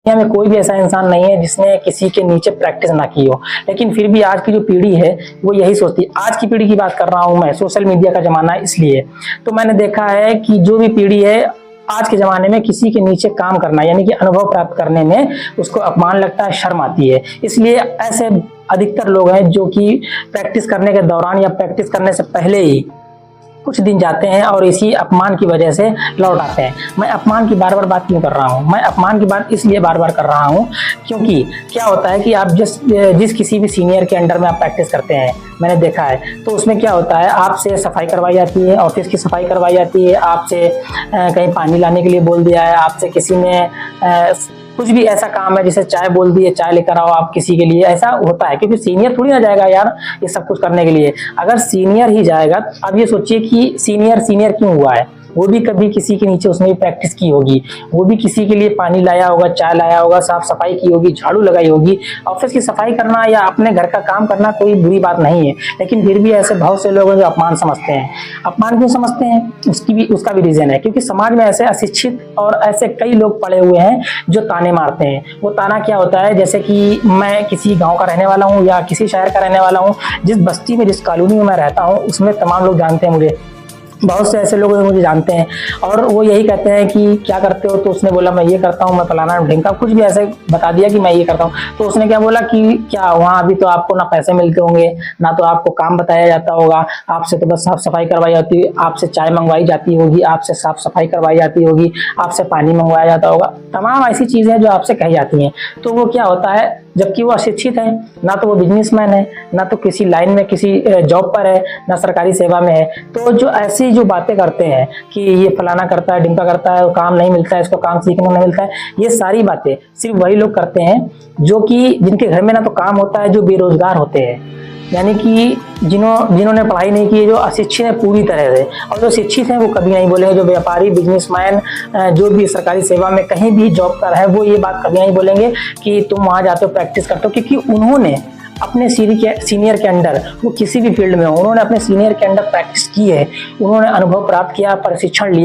दुनिया में कोई भी ऐसा इंसान नहीं है जिसने किसी के नीचे प्रैक्टिस ना की हो, लेकिन फिर भी आज की जो पीढ़ी है वो यही सोचती है। आज की पीढ़ी की बात कर रहा हूं मैं, सोशल मीडिया का जमाना है इसलिए। तो मैंने देखा है कि जो भी पीढ़ी है आज के जमाने में किसी के नीचे काम करना यानी कि अनुभव प्राप्त करने में उसको अपमान लगता है, शर्म आती है। इसलिए ऐसे अधिकतर लोग हैं जो कि प्रैक्टिस करने के दौरान या प्रैक्टिस करने से पहले ही कुछ दिन जाते हैं और इसी अपमान की वजह से लौट आते हैं। मैं अपमान की बार बार बात क्यों कर रहा हूं? मैं अपमान की बात इसलिए बार बार कर रहा हूं क्योंकि क्या होता है कि आप जिस किसी भी सीनियर के अंडर में आप प्रैक्टिस करते हैं, मैंने देखा है, तो उसमें क्या होता है, आपसे सफाई करवाई जाती है, ऑफिस की सफाई करवाई जाती है, आपसे कहीं पानी लाने के लिए बोल दिया है, आपसे किसी ने कुछ भी ऐसा काम है जैसे चाय बोल दी है, चाय लेकर आओ आप किसी के लिए, ऐसा होता है। क्योंकि सीनियर थोड़ी ना जाएगा यार ये सब कुछ करने के लिए। अगर सीनियर ही जाएगा, अब ये सोचिए कि सीनियर क्यों हुआ है, वो भी कभी किसी के नीचे उसने भी प्रैक्टिस की होगी, वो भी किसी के लिए पानी लाया होगा, चाय लाया होगा, साफ सफाई की होगी, झाड़ू लगाई होगी। ऑफिस की सफाई करना या अपने घर का काम करना कोई बुरी बात नहीं है, लेकिन फिर भी ऐसे बहुत से लोग हैं जो अपमान समझते हैं। अपमान क्यों समझते हैं उसका भी रीजन है, क्योंकि समाज में ऐसे अशिक्षित और ऐसे कई लोग पड़े हुए हैं जो ताने मारते हैं। वो ताना क्या होता है, जैसे कि मैं किसी गाँव का रहने वाला हूँ या किसी शहर का रहने वाला हूँ, जिस बस्ती में जिस कॉलोनी में मैं रहता हूँ उसमें तमाम लोग जानते हैं मुझे, बहुत से ऐसे लोग मुझे जानते हैं, और वो यही कहते हैं कि क्या करते हो, तो उसने बोला मैं ये करता हूँ, मैं फलाना ढिमका, कुछ भी ऐसे बता दिया कि मैं ये करता हूँ। तो उसने क्या बोला कि क्या वहाँ अभी तो आपको ना पैसे मिलते होंगे, ना तो आपको काम बताया जाता होगा, आपसे तो बस साफ सफाई करवाई जाती है, आपसे चाय मंगवाई जाती होगी, आपसे साफ सफाई करवाई जाती होगी, आपसे पानी मंगवाया जाता होगा, तमाम ऐसी चीजें जो आपसे कही जाती हैं। तो वो क्या होता है, जबकि वो अशिक्षित है, ना तो वो बिजनेसमैन है, ना तो किसी लाइन में किसी जॉब पर है, ना सरकारी सेवा में है। तो जो ऐसी जो बातें करते हैं कि ये फलाना करता है, ढिमका करता है, काम नहीं मिलता है, इसको काम सीखने को नहीं मिलता है, ये सारी बातें सिर्फ वही लोग करते हैं जो कि जिनके घर में ना तो काम होता है, जो बेरोजगार होते हैं, यानी कि जिन्होंने पढ़ाई नहीं की है, जो अशिक्षित है पूरी तरह से। और जो शिक्षित हैं वो कभी नहीं बोलेंगे, जो व्यापारी, बिजनेसमैन, जो भी सरकारी सेवा में कहीं भी जॉब कर है, वो ये बात कभी नहीं बोलेंगे कि तुम वहां जाते हो प्रैक्टिस करते हो, क्योंकि उन्होंने अपने सीनियर के अंडर, वो किसी भी फील्ड में हो, उन्होंने अपने सीनियर के अंडर प्रैक्टिस की है, उन्होंने अनुभव प्राप्त किया, प्रशिक्षण लिया।